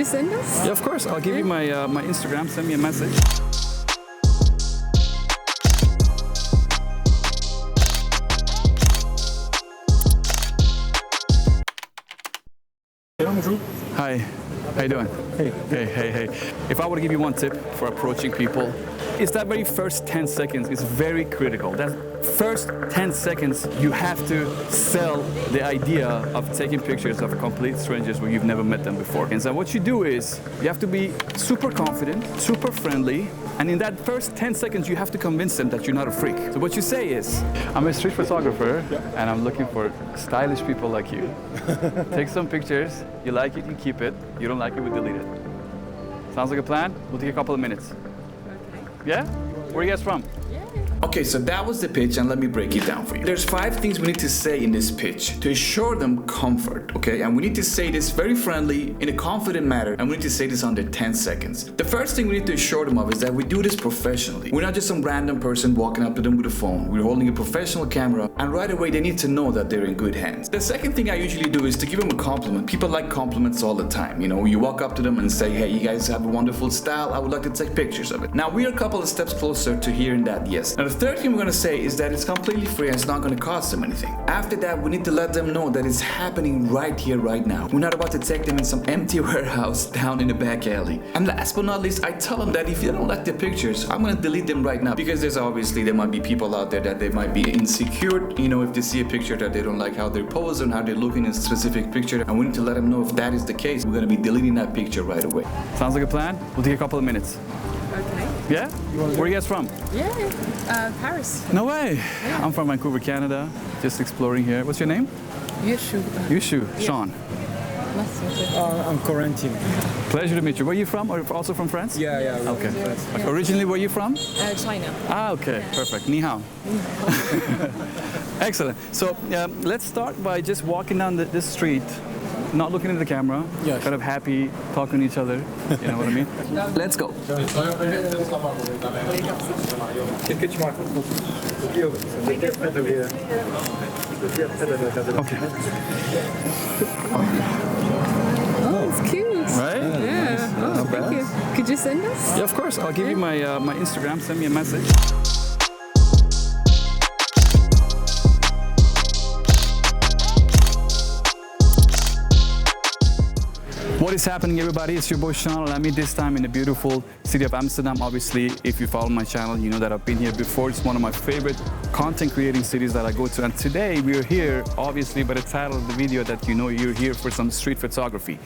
you send us? Yeah, of course. I'll give you my Instagram. Send me a message. Hi, how you doing? Hey. If I were to give you one tip for approaching people, it's that very first 10 seconds is very critical. That first 10 seconds, you have to sell the idea of taking pictures of complete strangers where you've never met them before. And so what you do is, you have to be super confident, super friendly, and in that first 10 seconds, you have to convince them that you're not a freak. So what you say is, I'm a street photographer, and I'm looking for stylish people like you. Take some pictures, you like it, you keep it. You don't like it, we delete it. Sounds like a plan? We'll take a couple of minutes. Okay. Yeah? Where are you guys from? Okay, so that was the pitch, and let me break it down for you. There's 5 things we need to say in this pitch to assure them comfort, okay? And we need to say this very friendly, in a confident manner, and we need to say this under 10 seconds. The first thing we need to assure them of is that we do this professionally. We're not just some random person walking up to them with a phone. We're holding a professional camera, and right away they need to know that they're in good hands. The second thing I usually do is to give them a compliment. People like compliments all the time. You know, you walk up to them and say, hey, you guys have a wonderful style. I would like to take pictures of it. Now, we're a couple of steps closer to hearing that yes. Now, the third thing we're going to say is that it's completely free and it's not going to cost them anything. After that, we need to let them know that it's happening right here, right now. We're not about to take them in some empty warehouse down in the back alley. And last but not least, I tell them that if you don't like the pictures, I'm going to delete them right now, because there might be people out there that they might be insecure, you know, if they see a picture that they don't like how they're posed and how they're looking in a specific picture, and we need to let them know if that is the case. We're going to be deleting that picture right away. Sounds like a plan? We'll take a couple of minutes. Okay. Yeah? Where are you guys from? Yeah, Paris. No way! I'm from Vancouver, Canada. Just exploring here. What's your name? Yushu. Yushu. Sean. I'm Corentin. Pleasure to meet you. Where are you from? Are you also from France? Yeah. Okay. Originally, where are you from? China. Ah, okay. Perfect. Ni hao. Excellent. So let's start by just walking down this street, not looking at the camera, Yeah, kind of happy, talking to each other. You know what I mean? Let's go. Okay. Oh, it's cute. Right? Yeah. Oh, thank you. Could you send us? Yeah, of course. I'll give you my Instagram. Send me a message. What is happening, everybody? It's your boy Sean, and I'm here this time in the beautiful city of Amsterdam. Obviously, if you follow my channel, you know that I've been here before. It's one of my favorite content creating cities that I go to. And today we are here, obviously, by the title of the video, that you know you're here for some street photography.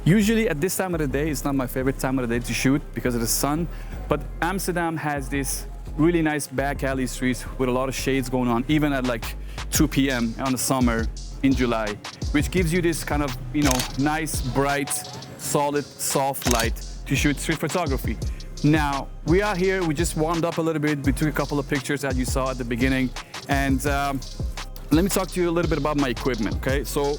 Usually at this time of the day, it's not my favorite time of the day to shoot because of the sun, but Amsterdam has this really nice back alley streets with a lot of shades going on, even at like 2 p.m. on the summer in July, which gives you this kind of, you know, nice, bright, solid, soft light to shoot street photography. Now, we are here, we just warmed up a little bit, we took a couple of pictures that you saw at the beginning, and let me talk to you a little bit about my equipment, okay? So,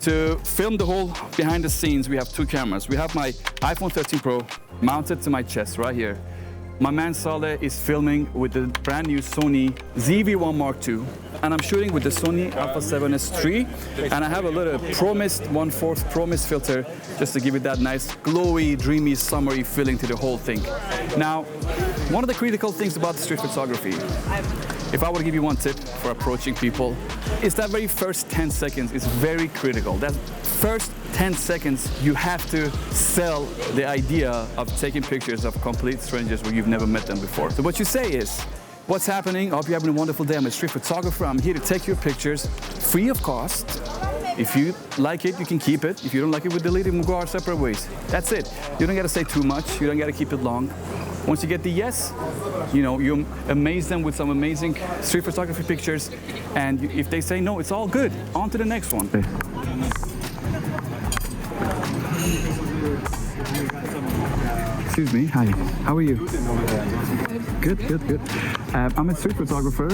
to film the whole behind the scenes, we have 2 cameras. We have my iPhone 13 Pro mounted to my chest right here. My man Saleh is filming with the brand new Sony ZV-1 Mark II, and I'm shooting with the Sony Alpha 7S III, and I have a little ProMist 1/4 ProMist filter just to give it that nice glowy, dreamy, summery feeling to the whole thing. Now, one of the critical things about street photography, if I were to give you one tip for approaching people, is that very first 10 seconds is very critical. That first 10 seconds, you have to sell the idea of taking pictures of complete strangers where you've never met them before. So what you say is, what's happening? I hope you're having a wonderful day. I'm a street photographer. I'm here to take your pictures free of cost. If you like it, you can keep it. If you don't like it, we'll delete it and we'll go our separate ways. That's it. You don't got to say too much. You don't got to keep it long. Once you get the yes, you know, you amaze them with some amazing street photography pictures. And if they say no, it's all good. On to the next one. Excuse me, hi, how are you? Good. I'm a street photographer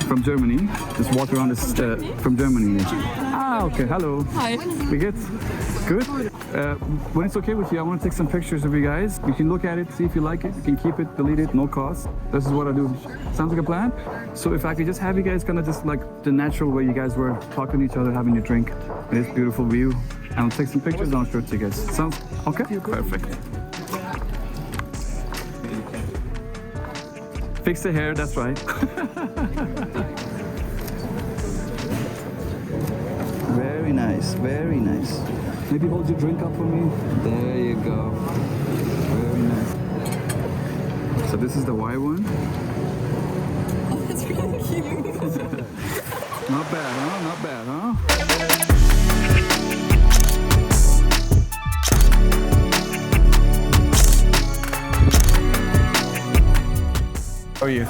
from Germany. Just walk around this, from Germany. Ah, okay, hello. Hi. Wie geht's? Good? When it's okay with you, I want to take some pictures of you guys. You can look at it, see if you like it. You can keep it, delete it, no cost. This is what I do. Sounds like a plan? So if I could just have you guys kind of just like the natural way you guys were talking to each other, having your drink in this beautiful view. And I'll take some pictures and I'll show it to you guys. Sounds Okay, perfect. Fix the hair, that's right. Very nice, very nice. Maybe hold your drink up for me. There you go. Very nice. So this is the white one. Oh, that's really cute. Not bad, huh? Not bad, huh? How are you?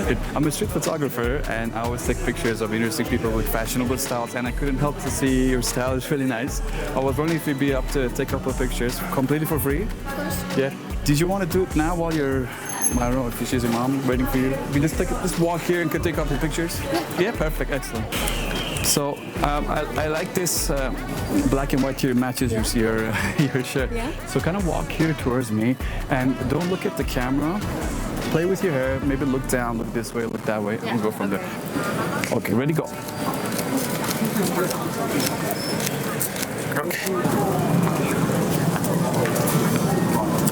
Good. I'm a street photographer and I always take pictures of interesting people with fashionable styles, and I couldn't help to see your style is really nice. I was wondering if you'd be up to take a couple of pictures completely for free? Of course. Yeah. Did you want to do it now while you're, I don't know, if she's your mom waiting for you? You just walk here and could take a couple of pictures? Yeah, perfect, excellent. So I like this black and white here matches your shirt. Yeah. So kind of walk here towards me and don't look at the camera. Play with your hair, maybe look down, look this way, look that way, and go from there. Okay, ready, go.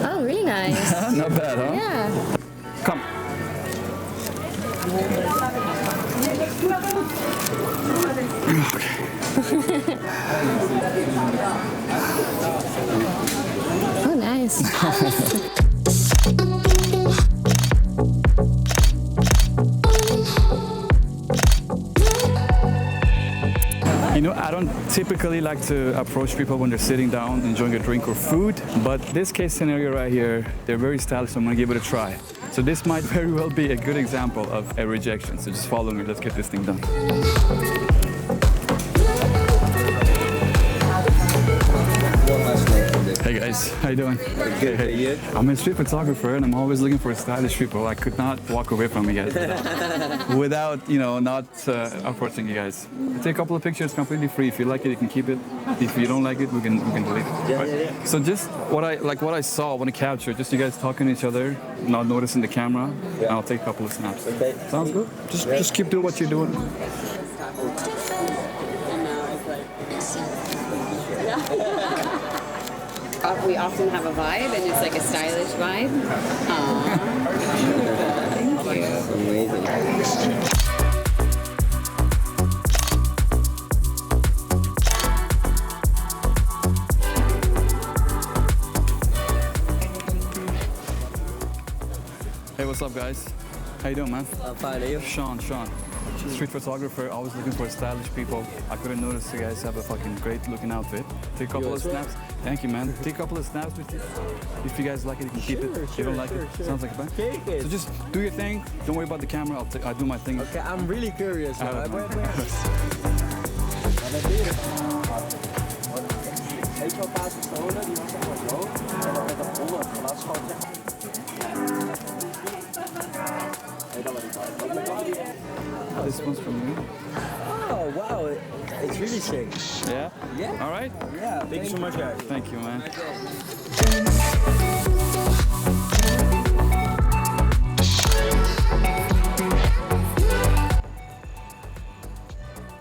Oh, really nice. Not bad, huh? Yeah. Come. Oh, nice. You know, I don't typically like to approach people when they're sitting down enjoying a drink or food, but this case scenario right here, they're very stylish, so I'm gonna give it a try. So this might very well be a good example of a rejection. So just follow me, let's get this thing done. Hey guys, how you doing? Good. Hey. I'm a street photographer and I'm always looking for stylish people. I could not walk away from you guys without, you know, not approaching you guys. Take a couple of pictures completely free. If you like it, you can keep it. If you don't like it, we can delete it. Yeah. So just what I saw when I captured, just you guys talking to each other, not noticing the camera. And I'll take a couple of snaps. Okay. Sounds good. Just keep doing what you're doing. We often have a vibe, and it's like a stylish vibe. Aww. Thank you. Amazing. Hey, what's up, guys? How you doing, man? I'm fine, are you? Sean. Street photographer, always looking for stylish people. I couldn't notice you guys have a fucking great looking outfit. Take a couple of snaps. Thank you, man. Take a couple of snaps with you. If you guys like it, you can keep it. If you don't like it, sounds like a plan. Take it. So just do your thing. Don't worry about the camera. I'll do my thing. Okay, I'm really curious. This one's from you. Oh, wow. It's really sick. Yeah? Yeah. All right? Yeah, thank you so much, guys. Thank you, man.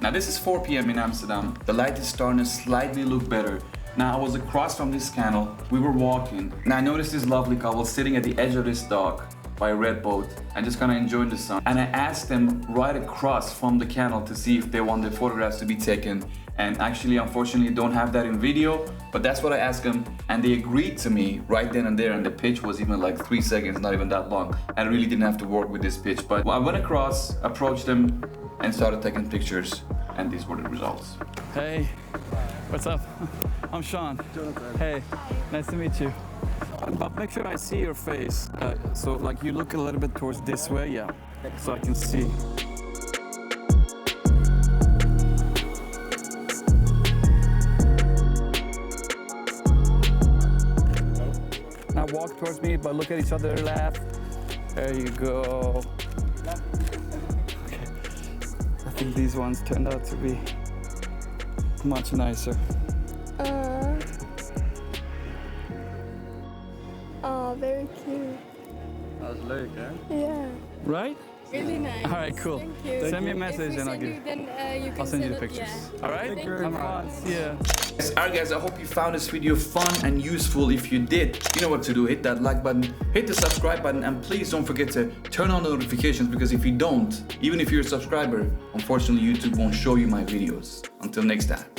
Now this is 4 p.m. in Amsterdam. The light is starting to slightly look better. Now I was across from this canal. We were walking. Now I noticed this lovely couple sitting at the edge of this dock by a red boat and just kind of enjoying the sun. And I asked them right across from the canal to see if they want their photographs to be taken. And actually, unfortunately, don't have that in video, but that's what I asked them. And they agreed to me right then and there. And the pitch was even like 3 seconds, not even that long. I really didn't have to work with this pitch. But I went across, approached them, and started taking pictures. And these were the results. Hey, what's up? I'm Sean. Jonathan. Hey, nice to meet you. But make sure I see your face. So like you look a little bit towards this way, yeah. So I can see. Now walk towards me, but look at each other, laugh. There you go. Okay. I think these ones turned out to be much nicer. Oh, very cute. Dat is leuk, hè? Yeah. Right? Really nice. All right, cool. Thank you. Send me a If message we and I'll send give. you, then you can I'll send you the it, pictures. yeah. All right. Thank you. Have fun. See ya. Alright guys, I hope you found this video fun and useful. If you did, you know what to do. Hit that like button, hit the subscribe button, and please don't forget to turn on the notifications, because if you don't, even if you're a subscriber, unfortunately YouTube won't show you my videos. Until next time.